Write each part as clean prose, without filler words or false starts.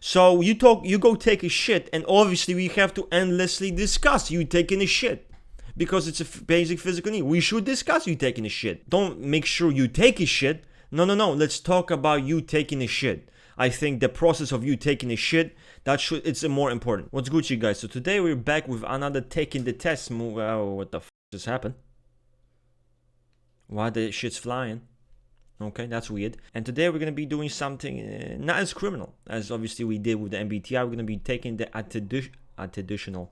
So you go take a shit, and obviously we have to endlessly discuss you taking a shit because it's a basic physical need. We should discuss you taking a shit. Don't make sure you take a shit. No. Let's talk about you taking a shit. I think the process of you taking a shit, it's more important. What's Gucci, guys? So today we're back with another taking the test move. Oh, what the f just happened? Why the shit's flying? Okay, that's weird. And today we're going to be doing something not as criminal as obviously we did with the MBTI. We're going to be taking the attitudinal,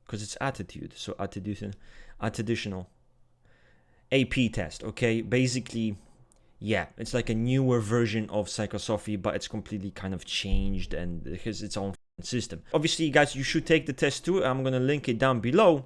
because it's attitude. So attitudinal AP test. Okay, basically, yeah, it's like a newer version of Psychosophy, but it's completely kind of changed and it has its own system. Obviously, guys, you should take the test too. I'm going to link it down below.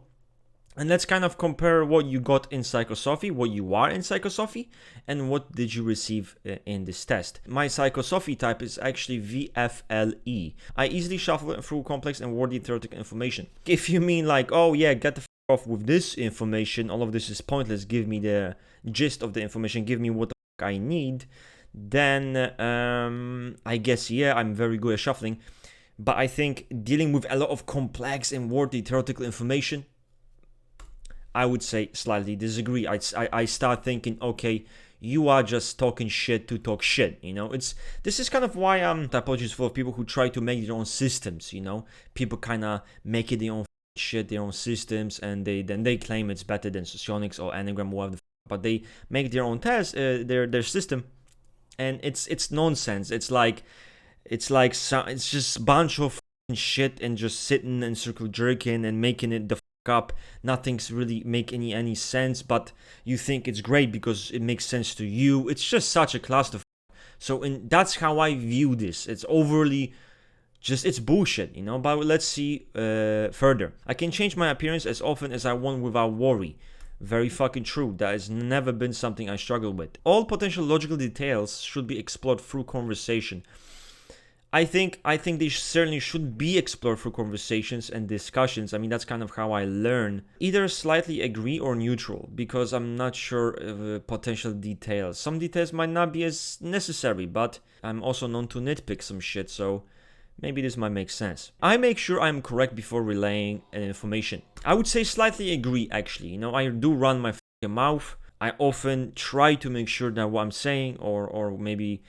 And let's kind of compare what you got in Psychosophy, what you are in Psychosophy, and what did you receive in this test. My Psychosophy type is actually VFLE. I easily shuffle through complex and wordy theoretical information. If you mean like, oh yeah, get the f off with this information, all of this is pointless, give me the gist of the information, give me what the f I need, then I guess, yeah, I'm very good at shuffling. But I think dealing with a lot of complex and wordy theoretical information, I would say slightly disagree. I start thinking, okay, you are just talking shit to talk shit, you know? This is kind of why typology is full of people who try to make their own systems, you know? People kind of make it their own shit, their own systems, and then they claim it's better than socionics or Enneagram, whatever. But they make their own test, their system, and it's nonsense. It's just a bunch of shit and just sitting and circle jerking and making it the up. Nothing's really make any sense, but you think it's great because it makes sense to you. It's just such a cluster. So that's how I view this. It's overly it's bullshit, you know. But let's see further. I can change my appearance as often as I want without worry. Very fucking true. That has never been something I struggle with. All potential logical details should be explored through conversation. I think they certainly should be explored through conversations and discussions. I mean, that's kind of how I learn. Either slightly agree or neutral, because I'm not sure of potential details. Some details might not be as necessary, but I'm also known to nitpick some shit, so maybe this might make sense. I make sure I'm correct before relaying information. I would say slightly agree, actually. You know, I do run my fucking mouth. I often try to make sure that what I'm saying, or maybe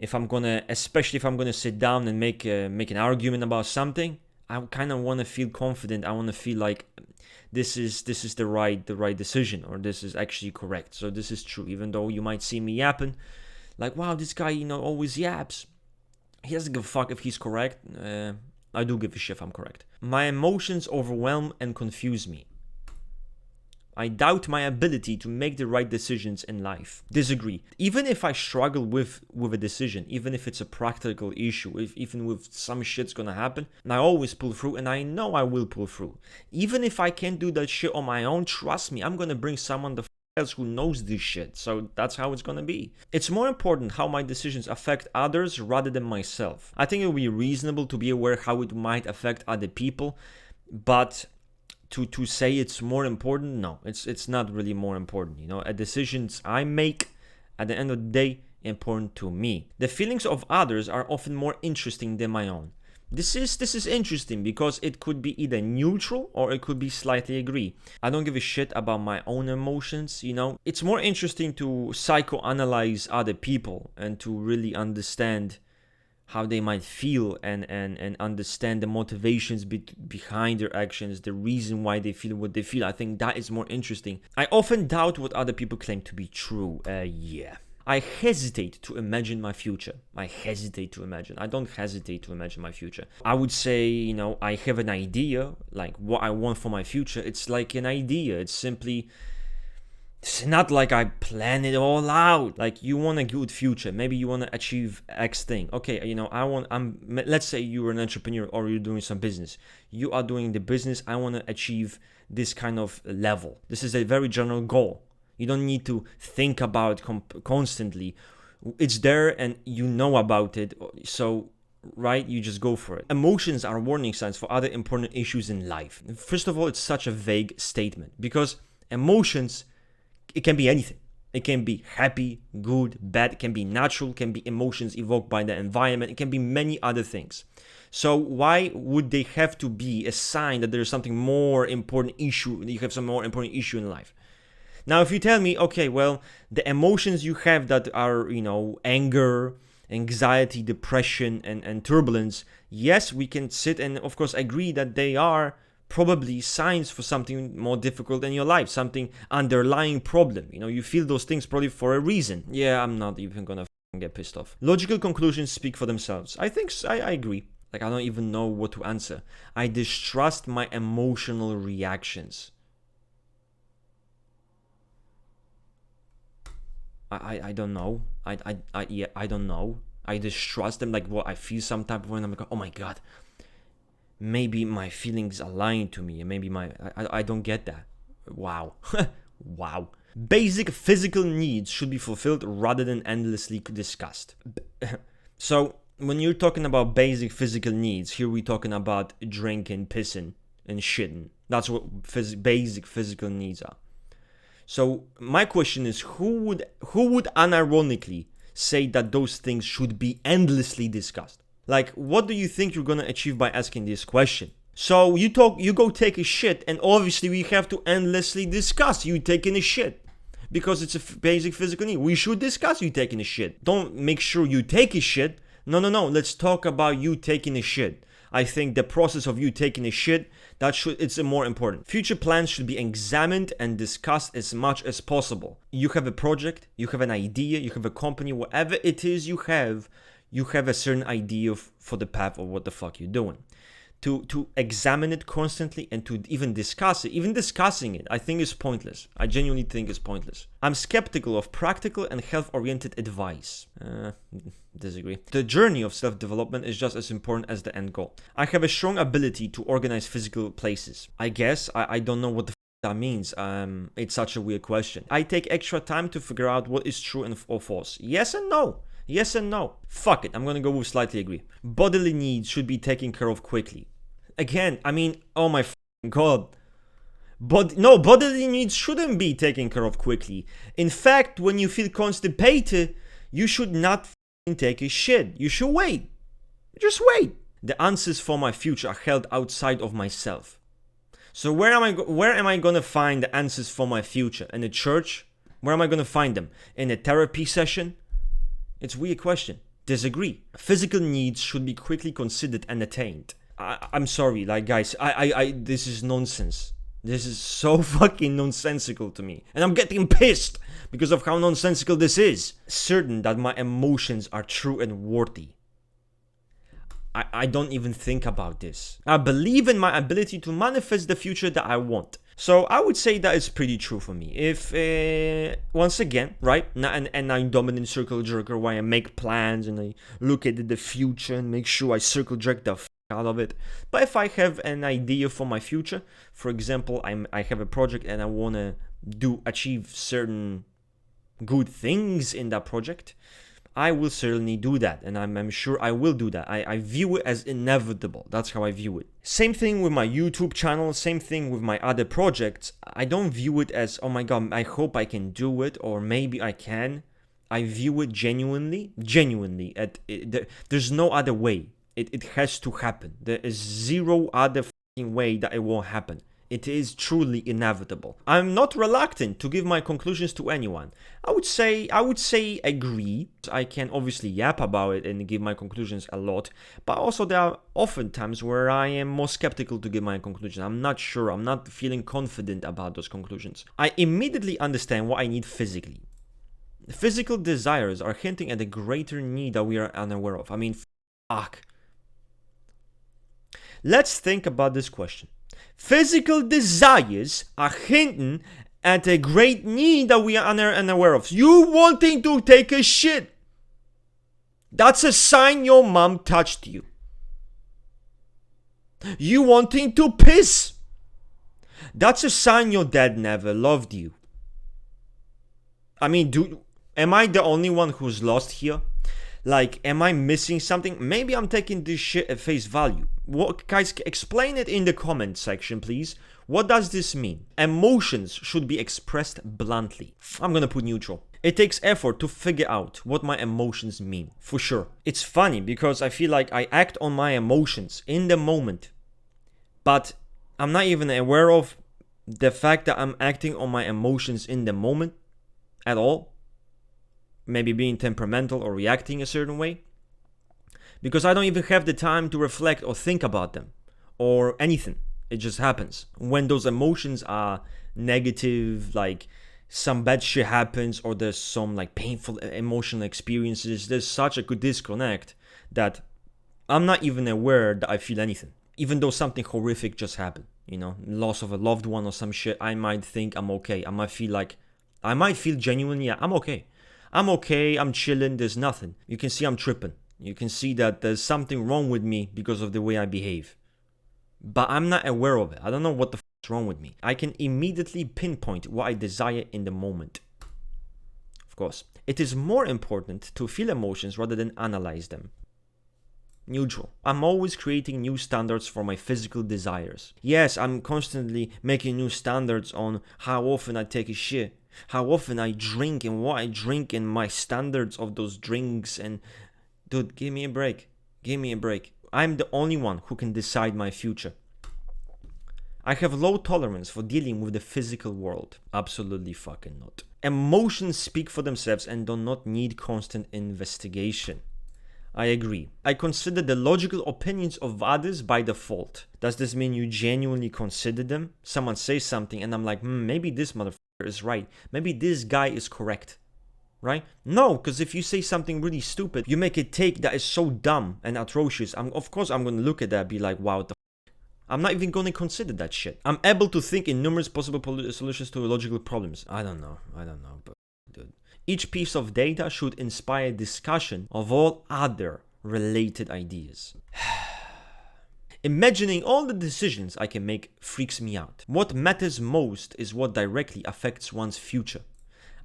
especially if I'm gonna sit down and make an argument about something, I kind of want to feel confident. I want to feel like this is the right decision, or this is actually correct. So this is true, even though you might see me yapping, like, wow, this guy, you know, always yaps. He doesn't give a fuck if he's correct. I do give a shit if I'm correct. My emotions overwhelm and confuse me. I doubt my ability to make the right decisions in life. Disagree. Even if I struggle with a decision, even if it's a practical issue, even with some shit's gonna happen, I always pull through, and I know I will pull through. Even if I can't do that shit on my own, trust me, I'm gonna bring someone else who knows this shit. So that's how it's gonna be. It's more important how my decisions affect others rather than myself. I think it will be reasonable to be aware how it might affect other people, but to say it's more important, no, it's not really more important. You know, decisions I make at the end of the day important to me. The feelings of others are often more interesting than my own. This is interesting because it could be either neutral or it could be slightly agree. I don't give a shit about my own emotions, you know. It's more interesting to psychoanalyze other people and to really understand how they might feel and understand the motivations behind their actions, the reason why they feel what they feel. I think that is more interesting. I often doubt what other people claim to be true. Yeah. I hesitate to imagine my future. I don't hesitate to imagine my future. I would say, you know, I have an idea, like what I want for my future. It's like an idea. It's not like I plan it all out. Like, you want a good future. Maybe you want to achieve X thing. Okay, you know, let's say you're an entrepreneur or you're doing some business. You are doing the business. I want to achieve this kind of level. This is a very general goal. You don't need to think about it constantly. It's there and you know about it. So, right, you just go for it. Emotions are warning signs for other important issues in life. First of all, it's such a vague statement because emotions, it can be anything. It can be happy, good, bad. It can be natural, can be emotions evoked by the environment. It can be many other things. So why would they have to be a sign that there's something more important issue, you have some more important issue in life? Now, if you tell me, okay, well, the emotions you have that are, anger, anxiety, depression, and turbulence, yes, we can sit and, of course, agree that they are probably signs for something more difficult in your life, something underlying problem. You feel those things probably for a reason. Yeah, I'm not even gonna get pissed off. Logical conclusions speak for themselves. I think I agree. I don't even know what to answer. I distrust my emotional reactions. I don't know. I don't know. I distrust them. Like, what I feel some type of way, and I'm like, oh my god, maybe my feelings are lying to me, and maybe I don't get that. Wow. Wow. Basic physical needs should be fulfilled rather than endlessly discussed. So when you're talking about basic physical needs, here we're talking about drinking, pissing, and shitting. That's what basic physical needs are. So my question is, who would unironically say that those things should be endlessly discussed? Like, what do you think you're gonna achieve by asking this question? So you go take a shit, and obviously we have to endlessly discuss you taking a shit, because it's a basic physical need. We should discuss you taking a shit. Don't make sure you take a shit. No. Let's talk about you taking a shit. I think the process of you taking a shit, it's more important. Future plans should be examined and discussed as much as possible. You have a project, you have an idea, you have a company, whatever it is you have a certain idea for the path of what the fuck you're doing. To examine it constantly and to even discuss it, even discussing it, I think is pointless. I genuinely think it's pointless. I'm skeptical of practical and health-oriented advice. Disagree. The journey of self-development is just as important as the end goal. I have a strong ability to organize physical places. I guess I don't know what the that means. It's such a weird question. I take extra time to figure out what is true or false. Yes and no. Yes and no. Fuck it, I'm gonna go with slightly agree. Bodily needs should be taken care of quickly. Again, oh my god. Bodily needs shouldn't be taken care of quickly. In fact, when you feel constipated, you should not take a shit. You should wait. Just wait. The answers for my future are held outside of myself. So where am I gonna find the answers for my future? In a church? Where am I gonna find them? In a therapy session? It's a weird question. Disagree. Physical needs should be quickly considered and attained. I'm sorry, like guys, this is nonsense. This is so fucking nonsensical to me. And I'm getting pissed because of how nonsensical this is. Certain that my emotions are true and worthy. I don't even think about this. I believe in my ability to manifest the future that I want. So I would say that is pretty true for me. If, once again, right, and I'm dominant circle jerker where I make plans and I look at the future and make sure I circle jerk the out of it. But if I have an idea for my future, for example, I have a project and I want to achieve certain good things in that project, I will certainly do that, and I'm sure I will do that. I view it as inevitable. That's how I view it. Same thing with my YouTube channel, same thing with my other projects. I don't view it as, oh my god, I hope I can do it, or maybe I can. I view it genuinely. There's no other way. It has to happen. There is zero other fucking way that it won't happen. It is truly inevitable. I'm not reluctant to give my conclusions to anyone. I would say agree. I can obviously yap about it and give my conclusions a lot, but also there are often times where I am more skeptical to give my conclusions. I'm not sure. I'm not feeling confident about those conclusions. I immediately understand what I need physically. Physical desires are hinting at a greater need that we are unaware of. Fuck. Let's think about this question. Physical desires are hinting at a great need that we are unaware of. You wanting to take a shit. That's a sign your mom touched you. You wanting to piss. That's a sign your dad never loved you. Am I the only one who's lost here? Like, am I missing something? Maybe I'm taking this shit at face value. Guys, explain it in the comment section, please. What does this mean? Emotions should be expressed bluntly. I'm gonna put neutral. It takes effort to figure out what my emotions mean, for sure. It's funny because I feel like I act on my emotions in the moment, but I'm not even aware of the fact that I'm acting on my emotions in the moment at all. Maybe being temperamental or reacting a certain way. Because I don't even have the time to reflect or think about them or anything. It just happens. When those emotions are negative, like some bad shit happens or there's some like painful emotional experiences, there's such a good disconnect that I'm not even aware that I feel anything. Even though something horrific just happened, loss of a loved one or some shit, I might think I'm okay. I might feel genuinely, yeah, I'm okay. I'm chilling, there's nothing. You can see I'm tripping. You can see that there's something wrong with me because of the way I behave. But I'm not aware of it. I don't know what the is wrong with me. I can immediately pinpoint what I desire in the moment. Of course, it is more important to feel emotions rather than analyze them. Neutral. I'm always creating new standards for my physical desires. Yes, I'm constantly making new standards on how often I take a shit, how often I drink and what I drink and my standards of those drinks. And dude, give me a break. I'm the only one who can decide my future. I have low tolerance for dealing with the physical world. Absolutely fucking not. Emotions speak for themselves and do not need constant investigation. I agree. I consider the logical opinions of others by default. Does this mean you genuinely consider them? Someone says something and I'm like, maybe this motherfucker is right. Maybe this guy is correct. Right? No, because if you say something really stupid, you make a take that is so dumb and atrocious. Of course, I'm going to look at that and be like, wow, what the f***? I'm not even going to consider that shit. I'm able to think in numerous possible solutions to logical problems. I don't know, but dude. Each piece of data should inspire discussion of all other related ideas. Imagining all the decisions I can make freaks me out. What matters most is what directly affects one's future.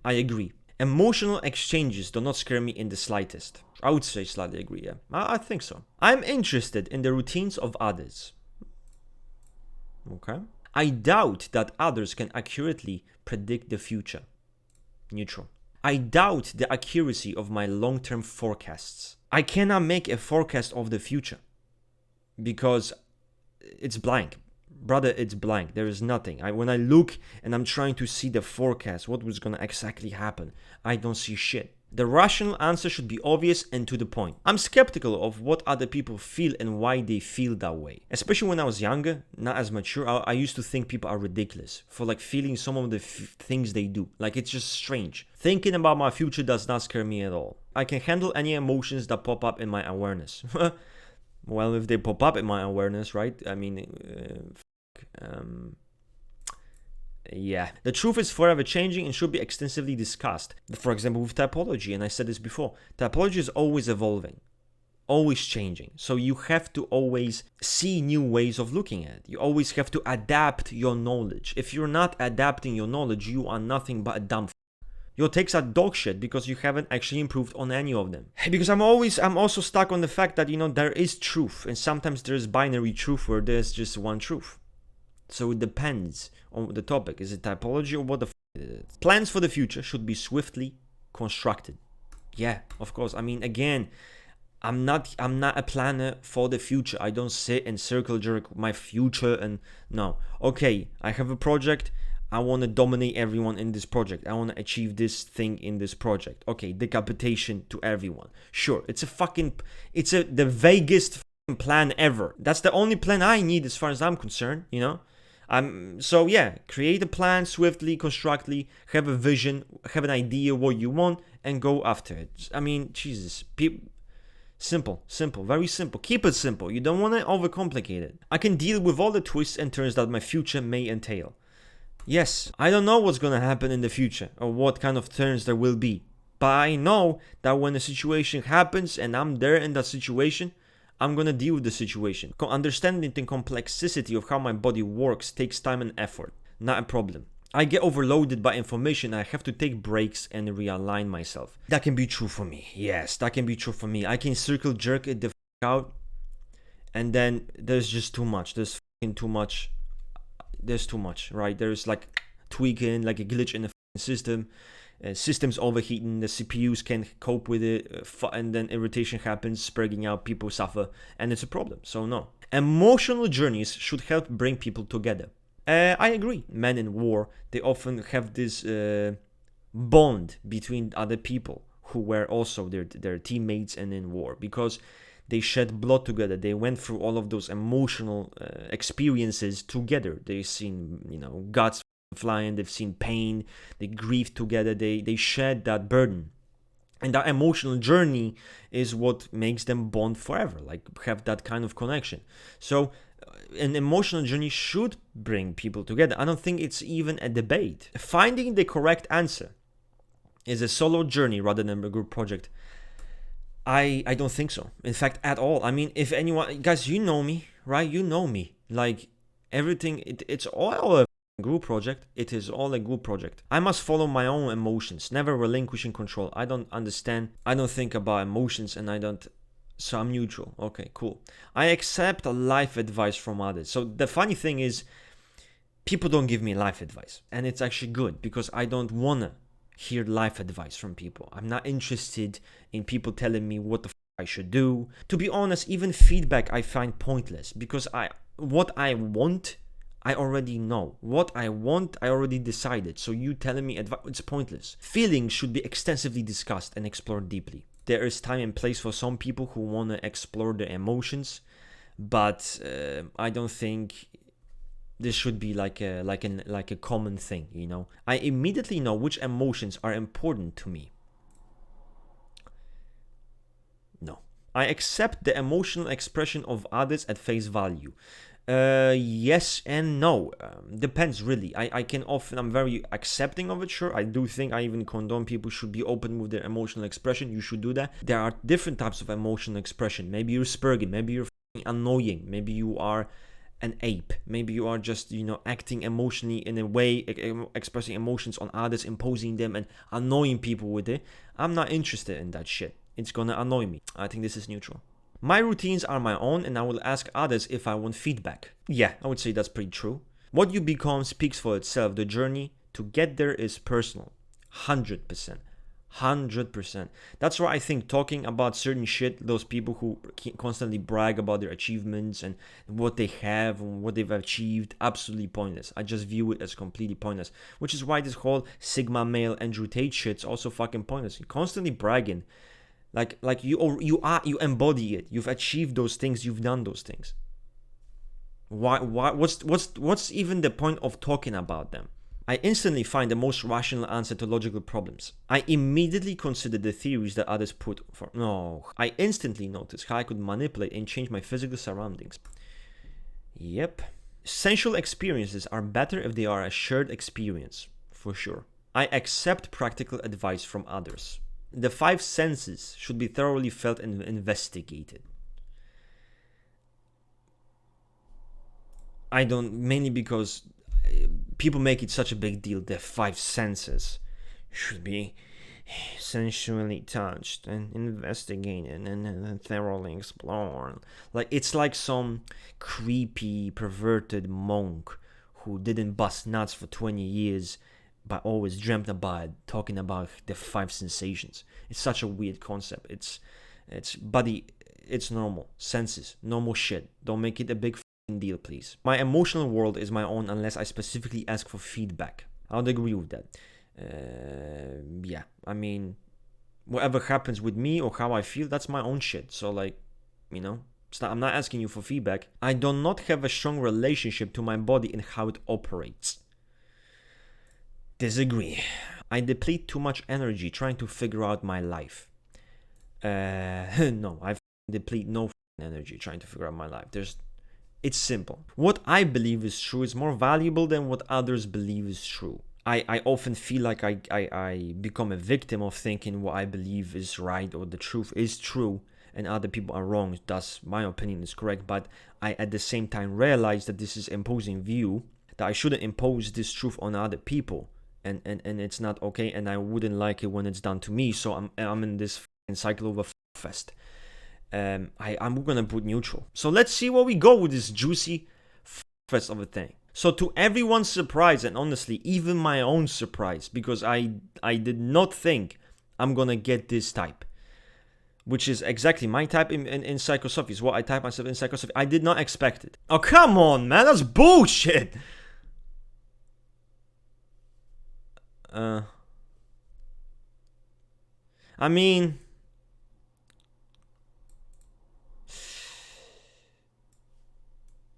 I agree. Emotional exchanges do not scare me in the slightest. I would say slightly agree, yeah. I think so. I'm interested in the routines of others. Okay. I doubt that others can accurately predict the future. Neutral. I doubt the accuracy of my long-term forecasts. I cannot make a forecast of the future because it's blank. Brother, it's blank. There is nothing. When I look and I'm trying to see the forecast, what was going to exactly happen, I don't see shit. The rational answer should be obvious and to the point. I'm skeptical of what other people feel and why they feel that way. Especially when I was younger, not as mature, I used to think people are ridiculous for like feeling some of the things they do. Like it's just strange. Thinking about my future does not scare me at all. I can handle any emotions that pop up in my awareness. Well, if they pop up in my awareness, right? I mean, yeah, the truth is forever changing and should be extensively discussed. For example, with typology, and I said this before, typology is always evolving, always changing. So you have to always see new ways of looking at it. You always have to adapt your knowledge. If you're not adapting your knowledge, you are nothing but a dumb Your takes are dog shit because you haven't actually improved on any of them. Because I'm also stuck on the fact that, there is truth, and sometimes there's binary truth where there's just one truth. So it depends on the topic. Is it typology or what the f is it? Plans for the future should be swiftly constructed. Yeah, of course. I mean, again, I'm not a planner for the future. I don't sit and circle jerk my future and no. Okay, I have a project. I want to dominate everyone in this project. I want to achieve this thing in this project. Okay, decapitation to everyone. Sure, it's the vaguest plan ever. That's the only plan I need as far as I'm concerned, So yeah, create a plan swiftly, constructively, have a vision, have an idea what you want, and go after it. I mean, Jesus, simple, very simple. Keep it simple. You don't want to overcomplicate it. I can deal with all the twists and turns that my future may entail. Yes, I don't know what's gonna happen in the future or what kind of turns there will be, but I know that when a situation happens and I'm there in that situation, I'm gonna deal with the situation. Understanding the complexity of how my body works takes time and effort, not a problem. I get overloaded by information. I have to take breaks and realign myself. That can be true for me. Yes, that can be true for me. I can circle jerk it the f*** out, and then there's just too much. There's too much. There's too much, right? There's like tweaking, like a glitch in the system. systems overheating, the CPUs can't cope with it, and then irritation happens, spreading out, people suffer, and it's a problem. So no. Emotional journeys should help bring people together. I agree. Men in war, they often have this bond between other people who were also their teammates and in war, because they shed blood together. They went through all of those emotional experiences together. They've seen, guts flying. They've seen pain. They grieved together. They shed that burden. And that emotional journey is what makes them bond forever, like have that kind of connection. So an emotional journey should bring people together. I don't think it's even a debate. Finding the correct answer is a solo journey rather than a group project. I don't think so. In fact, at all. I mean, if anyone, guys, you know me, right? You know me. Like everything, it's all a group project. It is all a group project. I must follow my own emotions, never relinquishing control. I don't understand. I don't think about emotions, and so I'm neutral. Okay, cool. I accept life advice from others. So the funny thing is, people don't give me life advice, and it's actually good, because I don't wanna hear life advice from people. I'm not interested in people telling me what the I should do. To be honest, even feedback I find pointless, because what I want, I already know. What I want, I already decided. So you telling me advice, it's pointless. Feelings should be extensively discussed and explored deeply. There is time and place for some people who want to explore their emotions, but I don't think this should be like a common thing. I immediately know which emotions are important to me. No. I accept the emotional expression of others at face value. Yes and no. Depends really. I'm very accepting of it, sure. I do think I even condone people should be open with their emotional expression. You should do that. There are different types of emotional expression. Maybe you're spurging, maybe you're annoying, maybe you are an ape, maybe you are just acting emotionally in a way, expressing emotions on others, imposing them and annoying people with it. I'm not interested in that shit. It's gonna annoy me. I think this is neutral. My routines are my own, and I will ask others if I want feedback. Yeah, I would say that's pretty true. What you become speaks for itself. The journey to get there is personal. 100%. 100%. That's why I think talking about certain shit, those people who constantly brag about their achievements and what they have and what they've achieved, absolutely pointless. I just view it as completely pointless. Which is why this whole Sigma male Andrew Tate shit's also fucking pointless. You're constantly bragging. Like you embody it. You've achieved those things. You've done those things. Why? What's even the point of talking about them? I instantly find the most rational answer to logical problems. I immediately consider the theories that others put for. No, I instantly notice how I could manipulate and change my physical surroundings. Yep. Sensual experiences are better if they are a shared experience, for sure. I accept practical advice from others. The 5 senses should be thoroughly felt and investigated. I don't, mainly because people make it such a big deal. The 5 senses should be sensually touched and investigated and thoroughly explored. Like, it's like some creepy, perverted monk who didn't bust nuts for 20 years but always dreamt about talking about the 5 sensations. It's such a weird concept. It's buddy, it's normal. Senses, normal shit. Don't make it a big deal, please. My emotional world is my own unless I specifically ask for feedback. I would agree with that. Yeah, I mean, whatever happens with me or how I feel, that's my own shit. So I'm not asking you for feedback. I do not have a strong relationship to my body and how it operates. Disagree. I deplete too much energy trying to figure out my life. No, I deplete no energy trying to figure out my life. It's simple. What I believe is true is more valuable than what others believe is true. I often feel like I become a victim of thinking what I believe is right or the truth is true and other people are wrong, thus my opinion is correct, but I at the same time realize that this is imposing view, that I shouldn't impose this truth on other people. And it's not okay, and I wouldn't like it when it's done to me. So I'm in this cycle of a fest. I'm gonna put neutral. So let's see where we go with this juicy fest of a thing. So to everyone's surprise, and honestly, even my own surprise, because I did not think I'm gonna get this type, which is exactly my type in Psychosophy, is what I type myself in Psychosophy. I did not expect it. Oh, come on, man, that's bullshit! I mean...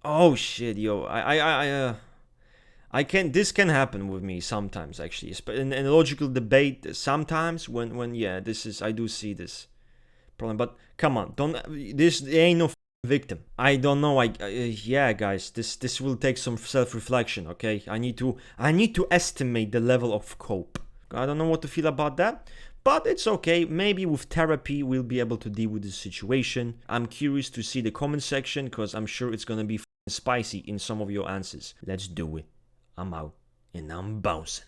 Oh shit, yo, I can. This can happen with me sometimes, actually. In a logical debate, sometimes when yeah, this is, I do see this problem. But come on, don't. This ain't no victim. I don't know. Yeah, guys, this will take some self-reflection. Okay, I need to estimate the level of cope. I don't know what to feel about that. But it's okay, maybe with therapy we'll be able to deal with this situation. I'm curious to see the comment section, because I'm sure it's gonna be spicy in some of your answers. Let's do it. I'm out and I'm bouncing.